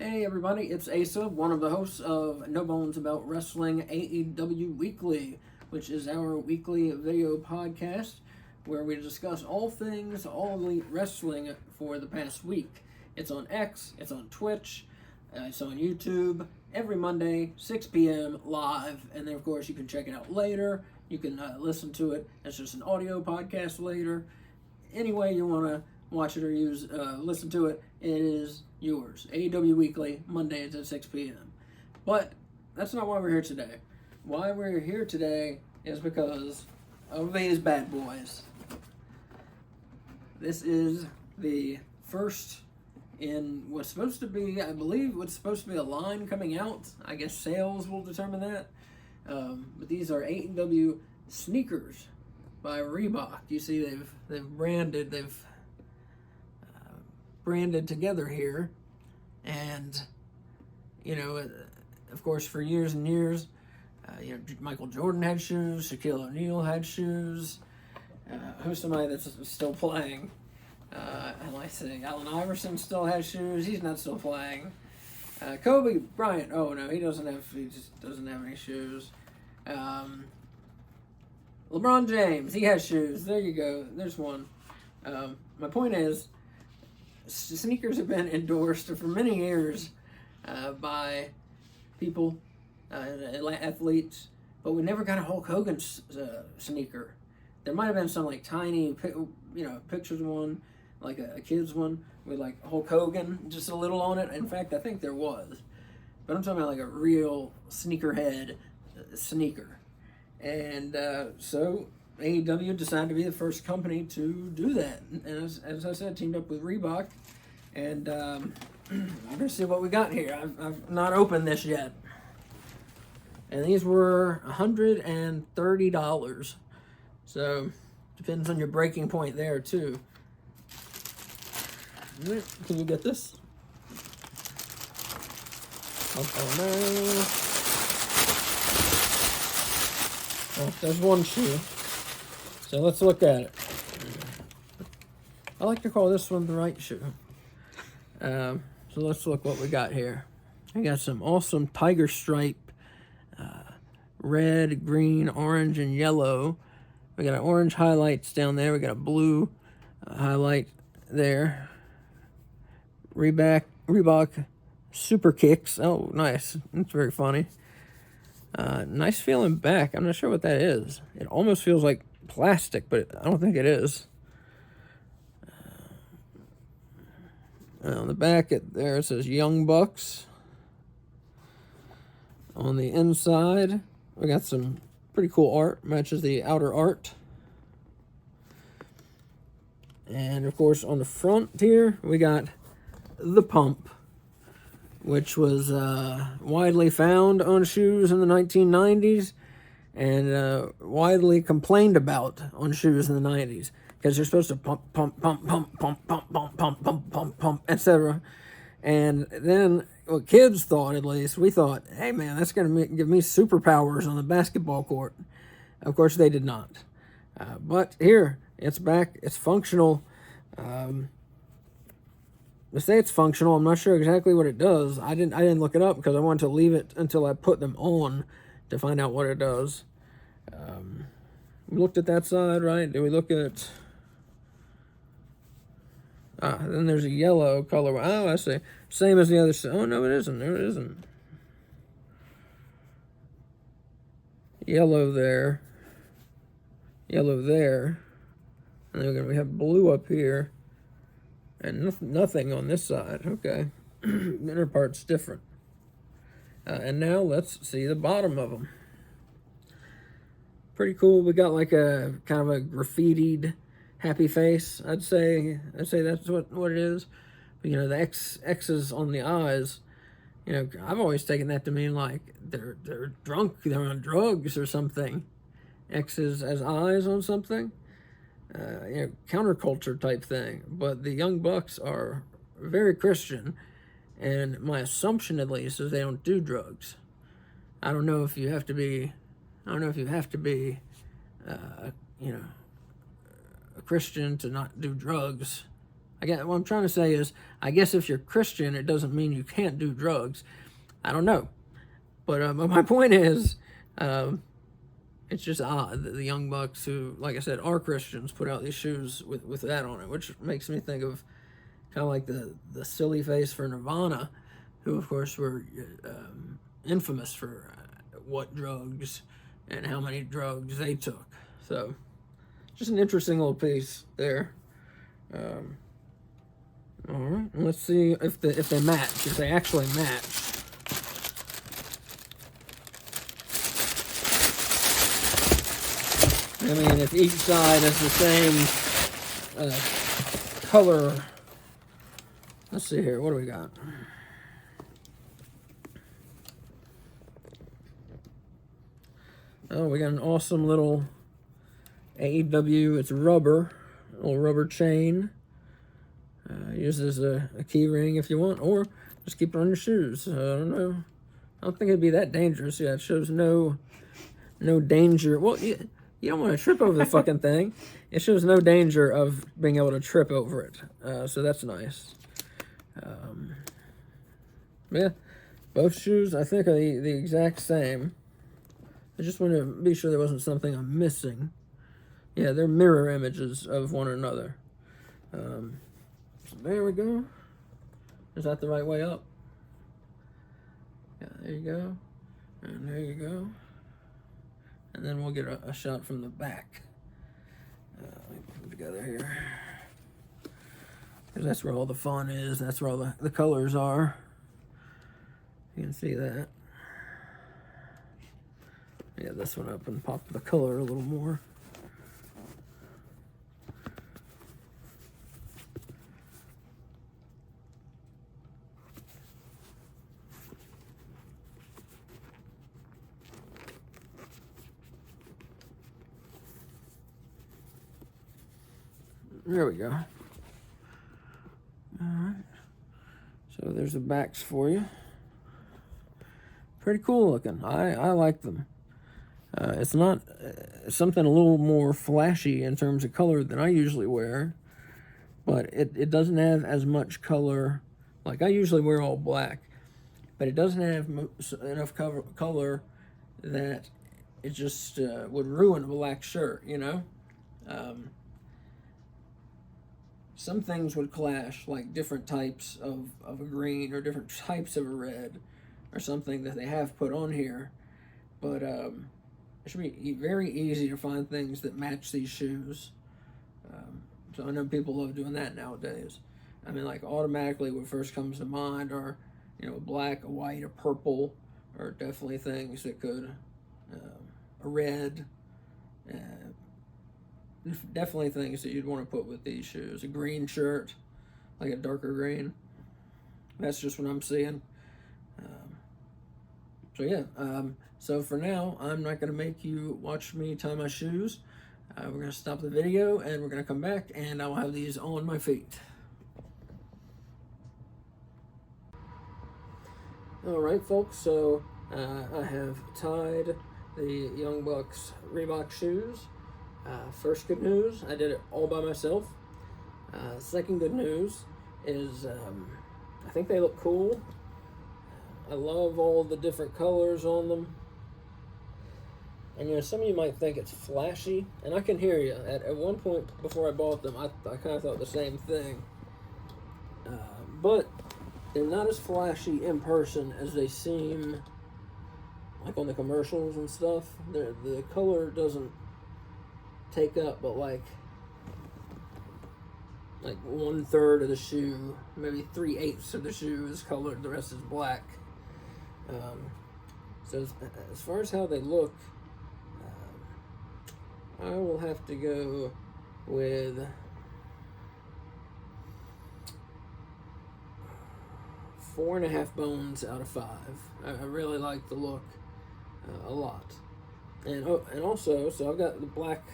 Hey everybody, it's Asa, one of the hosts of No Bones About Wrestling AEW Weekly, which is our weekly video podcast where we discuss all things All Elite Wrestling for the past week. It's on X, it's on Twitch, it's on YouTube, every Monday, 6 p.m. live, and then of course you can check it out later. You can listen to it as just an audio podcast later. Any way you want to watch it or listen to it, it is yours. AEW Weekly, Mondays at 6 p.m. But that's not why we're here today. Why we're here today is because of these bad boys. This is the first in what's supposed to be, I believe, what's supposed to be a line coming out. I guess sales will determine that. But these are AEW sneakers by Reebok. You see, they've branded together here, and of course, for years and years, Michael Jordan had shoes, Shaquille O'Neal had shoes. Who's somebody that's still playing? I say Allen Iverson still has shoes. He's not still playing. Kobe Bryant. Oh no, he just doesn't have any shoes. LeBron James, he has shoes. There you go. There's one. My point is, sneakers have been endorsed for many years by people, athletes, but we never got a Hulk Hogan sneaker. There might have been some like tiny, pictures one, like a kid's one with like Hulk Hogan just a little on it. In fact, I think there was, but I'm talking about like a real sneakerhead sneaker. And so AEW decided to be the first company to do that. And as I said, teamed up with Reebok. And I'm going to see what we got here. I've not opened this yet. And these were $130. So, depends on your breaking point there, too. Can you get this? Oh no. Oh, there's one shoe. So let's look at it. I like to call this one the right shoe. So let's look what we got here. We got some awesome tiger stripe, red, green, orange, and yellow. We got orange highlights down there. We got a blue highlight there. Reebok Super Kicks. Oh, nice. That's very funny. Nice feeling back. I'm not sure what that is. It almost feels like plastic, but I don't think it is. On the back, there it says Young Bucks. On the inside, we got some pretty cool art. Matches the outer art. And, of course, on the front here, we got the pump, which was widely found on shoes in the 1990s and widely complained about on shoes in the 90s because you're supposed to pump, etc. And then what kids thought, at least, we thought, hey man, that's going to give me superpowers on the basketball court. Of course, they did not. But here, it's back, it's functional. They say it's functional. I'm not sure exactly what it does. I didn't look it up because I wanted to leave it until I put them on to find out what it does. We looked at that side, right? Did we look at... then there's a yellow color. Oh, I see. Same as the other side. Oh, no, it isn't. No, it isn't. Yellow there. Yellow there. And then we have blue up here. And nothing on this side. Okay. The inner part's different. And now let's see the bottom of them. Pretty cool. We got like a kind of a graffitied happy face. I'd say that's what it is. But the X's on the eyes. I've always taken that to mean like they're drunk, they're on drugs or something. X's as eyes on something. Counterculture type thing. But the Young Bucks are very Christian, and my assumption, at least, is they don't do drugs. I don't know if you have to be a Christian to not do drugs. Again, what I'm trying to say is, I guess if you're Christian, it doesn't mean you can't do drugs. I don't know. But my point is, it's just odd that the Young Bucks, who, like I said, are Christians, put out these shoes with that on it, which makes me think of kind of like the silly face for Nirvana, who, of course, were infamous for what drugs and how many drugs they took. So, just an interesting little piece there. All right, let's see if they match, if they actually match. I mean, if each side is the same color. Let's see here, what do we got? Oh, we got an awesome little AEW, it's rubber, a little rubber chain. Use as a key ring if you want, or just keep it on your shoes. I don't know. I don't think it'd be that dangerous. Yeah, it shows no danger. Well, you don't want to trip over the fucking thing. It shows no danger of being able to trip over it. So that's nice. Yeah, both shoes I think are the exact same. I just want to be sure there wasn't something I'm missing. Yeah, they're mirror images of one another. So there we go. Is that the right way up? Yeah, there you go. And there you go. And then we'll get a shot from the back. Let me put them together here. Because that's where all the fun is. That's where all the colors are. You can see that. Yeah, this one up and pop the color a little more. There we go. All right. So there's the backs for you. Pretty cool looking. I like them. It's not something a little more flashy in terms of color than I usually wear, but it doesn't have as much color. Like, I usually wear all black, but it doesn't have enough color that it just would ruin a black shirt, you know? Some things would clash, like different types of a green or different types of a red or something that they have put on here. But it should be very easy to find things that match these shoes. So I know people love doing that nowadays. I mean, like, automatically what first comes to mind are, you know, a black, a white, a purple, or definitely things that could, a red, definitely things that you'd want to put with these shoes. A green shirt, like a darker green. That's just what I'm seeing. So yeah, so for now, I'm not going to make you watch me tie my shoes. We're going to stop the video, and we're going to come back, and I'll have these on my feet. Alright, folks, so I have tied the Young Bucks Reebok shoes. First good news, I did it all by myself. Second good news is I think they look cool. I love all the different colors on them. And, you know, some of you might think it's flashy, and I can hear you. At one point before I bought them, I kind of thought the same thing. But they're not as flashy in person as they seem, like, on the commercials and stuff. The color doesn't take up but like 1/3 of the shoe, maybe 3/8 of the shoe is colored, the rest is black. So as far as how they look, I will have to go with 4.5 bones out of 5. I really like the look a lot. And also, so I've got the black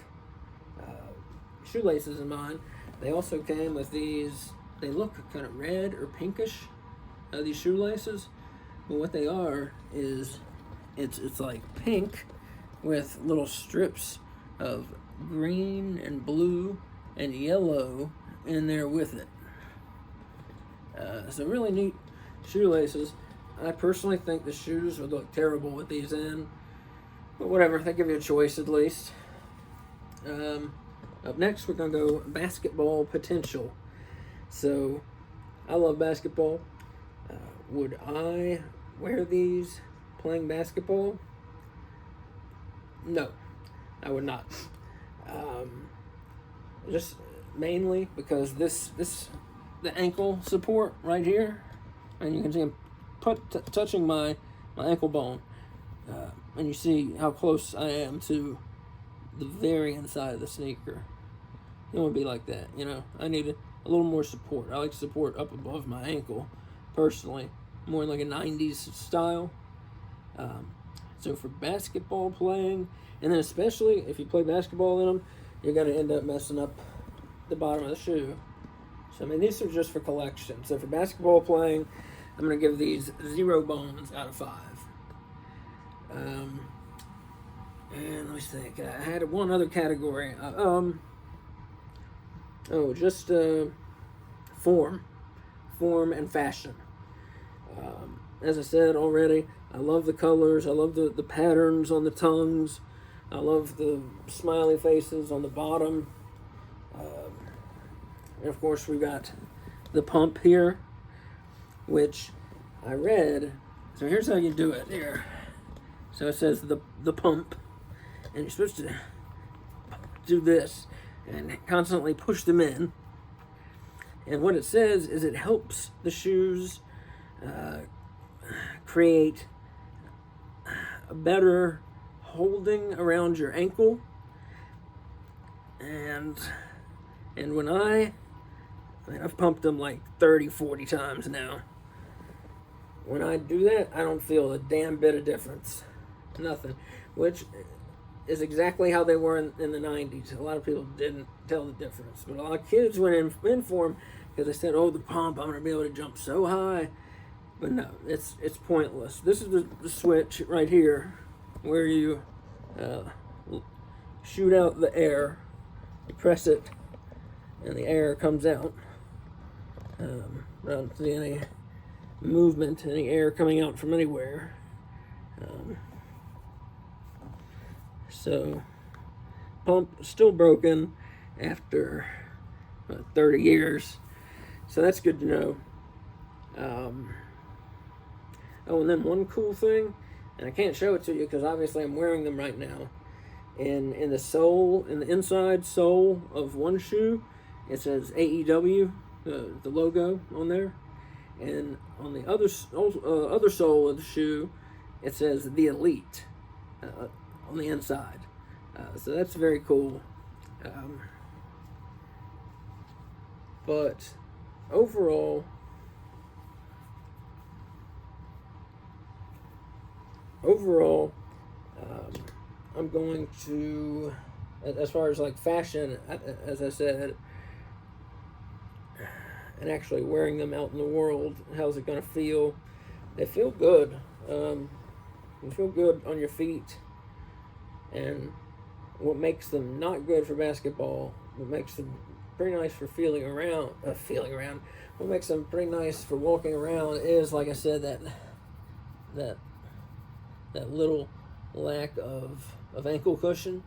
shoelaces in mine. They also came with these, they look kind of red or pinkish, these shoelaces. But what they are is, it's like pink with little strips of green and blue and yellow in there with it. So really neat shoelaces. I personally think the shoes would look terrible with these in, but whatever, they give you a choice at least. Up next, we're going to go basketball potential. So, I love basketball. Would I wear these playing basketball? No, I would not. Just mainly because the ankle support right here, and you can see I'm touching my ankle bone, and you see how close I am to the very inside of the sneaker. You don't want to be like that, you know. I need a little more support. I like support up above my ankle, personally, more like a 90s style. So for basketball playing, and then especially if you play basketball in them, you're going to end up messing up the bottom of the shoe. So, I mean, these are just for collection. So for basketball playing, I'm going to give these 0 bones out of 5. And let me think. I had one other category. Just form and fashion. As I said already, I love the colors. I love the patterns on the tongues. I love the smiley faces on the bottom. And of course, we've got the pump here, which I read. So here's how you do it here. So it says the pump, and you're supposed to do this and constantly push them in. And what it says is it helps the shoes create a better holding around your ankle. And when I've pumped them like 30, 40 times now. When I do that, I don't feel a damn bit of difference. Nothing. Which is exactly how they were in the 90s. A lot of people didn't tell the difference. But a lot of kids went in for them because they said, oh, the pump, I'm going to be able to jump so high. But no, it's pointless. This is the switch right here where you shoot out the air. You press it, and the air comes out. I don't see any movement, any air coming out from anywhere. So, pump still broken after 30 years. So that's good to know. And then one cool thing, and I can't show it to you because obviously I'm wearing them right now. In the sole, in the inside sole of one shoe, it says AEW, the logo on there, and on the other sole of the shoe, it says the Elite on the inside. So that's very cool. But overall, I'm going to, as far as like fashion, as I said, and actually wearing them out in the world, how's it going to feel? They feel good. You feel good on your feet. And what makes them not good for basketball, what makes them pretty nice for feeling around, what makes them pretty nice for walking around is, like I said, that little lack of ankle cushion.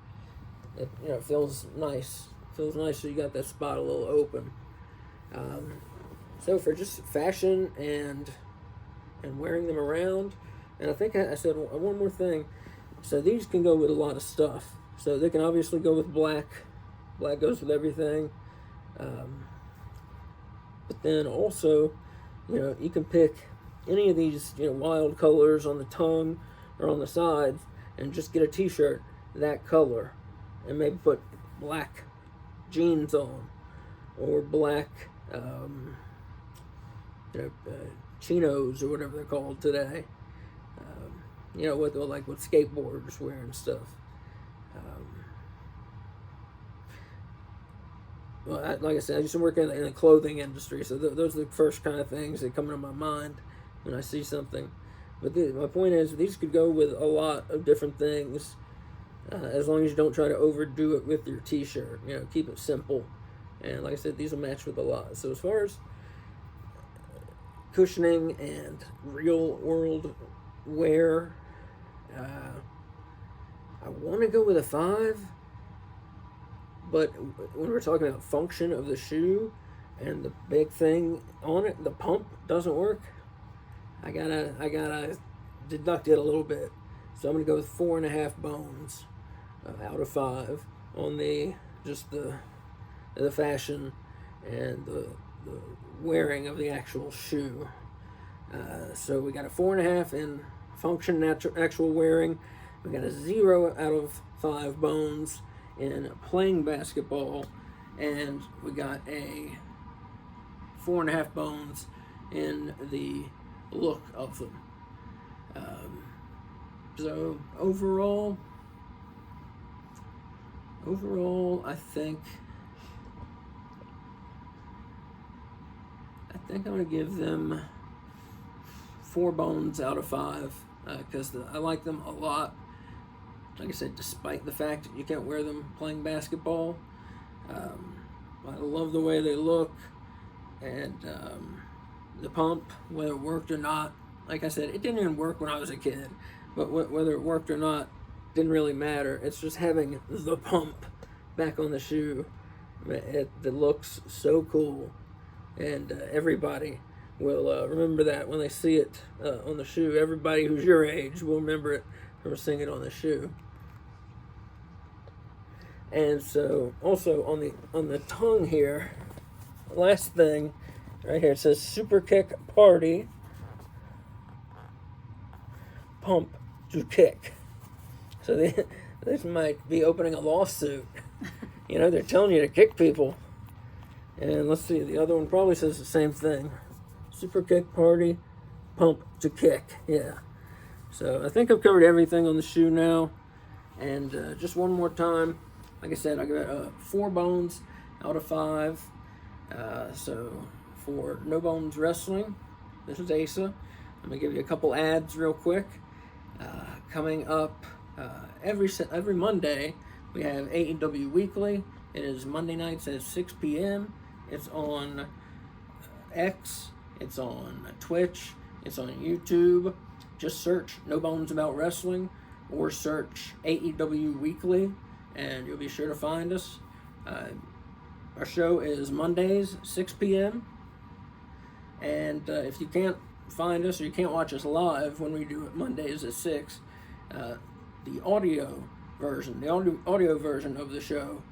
It feels nice. Feels nice so you got that spot a little open. So for just fashion and wearing them around, and I think I said one more thing. So these can go with a lot of stuff. So they can obviously go with black. Black goes with everything. But then also, you can pick any of these, wild colors on the tongue or on the sides and just get a t-shirt that color and maybe put black jeans on or black chinos or whatever they're called today. What skateboarders wear and stuff. Like I said, I used to work in the clothing industry, so those are the first kind of things that come into my mind when I see something. But my point is, these could go with a lot of different things, as long as you don't try to overdo it with your t-shirt. Keep it simple. And like I said, these will match with a lot. So as far as cushioning and real world wear. I want to go with a 5, but when we're talking about function of the shoe and the big thing on it, the pump doesn't work. I gotta deduct it a little bit. So I'm gonna go with 4.5 bones out of 5 on the fashion and the wearing of the actual shoe. So we got a 4.5 in function, actual wearing. We got a 0 out of 5 bones in playing basketball, and we got a 4.5 bones in the look of them. So overall, I think I'm gonna give them 4 bones out of 5 because I like them a lot. Like I said, despite the fact that you can't wear them playing basketball, I love the way they look, and the pump, whether it worked or not. Like I said, it didn't even work when I was a kid, but whether it worked or not didn't really matter. It's just having the pump back on the shoe. It looks so cool, and everybody will remember that when they see it on the shoe. Everybody who's your age will remember it from seeing it on the shoe. And so, also on the tongue here, last thing right here, it says Super Kick Party Pump to Kick. So this might be opening a lawsuit. You know, they're telling you to kick people. And let's see, the other one probably says the same thing. Super Kick Party Pump to Kick. Yeah. So I think I've covered everything on the shoe now. And just one more time, like I said, I got 4 bones out of 5. So for No Bones Wrestling, this is Asa. I'm going to give you a couple ads real quick. Coming up every Monday, we have AEW Weekly. It is Monday nights at 6 p.m. It's on X. It's on Twitch. It's on YouTube. Just search No Bones About Wrestling or search AEW Weekly, and you'll be sure to find us. Our show is Mondays, 6 p.m. And if you can't find us or you can't watch us live when we do it Mondays at 6, the audio version of the show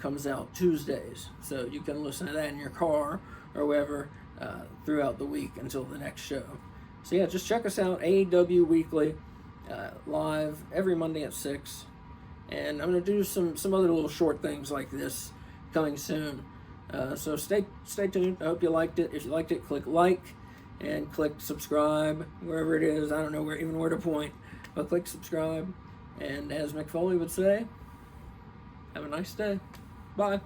comes out Tuesdays. So you can listen to that in your car or wherever throughout the week until the next show. So yeah, just check us out, AEW Weekly, live every Monday at 6. And I'm going to do some other little short things like this coming soon. So stay tuned. I hope you liked it. If you liked it, click like and click subscribe wherever it is. I don't know where to point, but click subscribe. And as McFoley would say, have a nice day. Bye.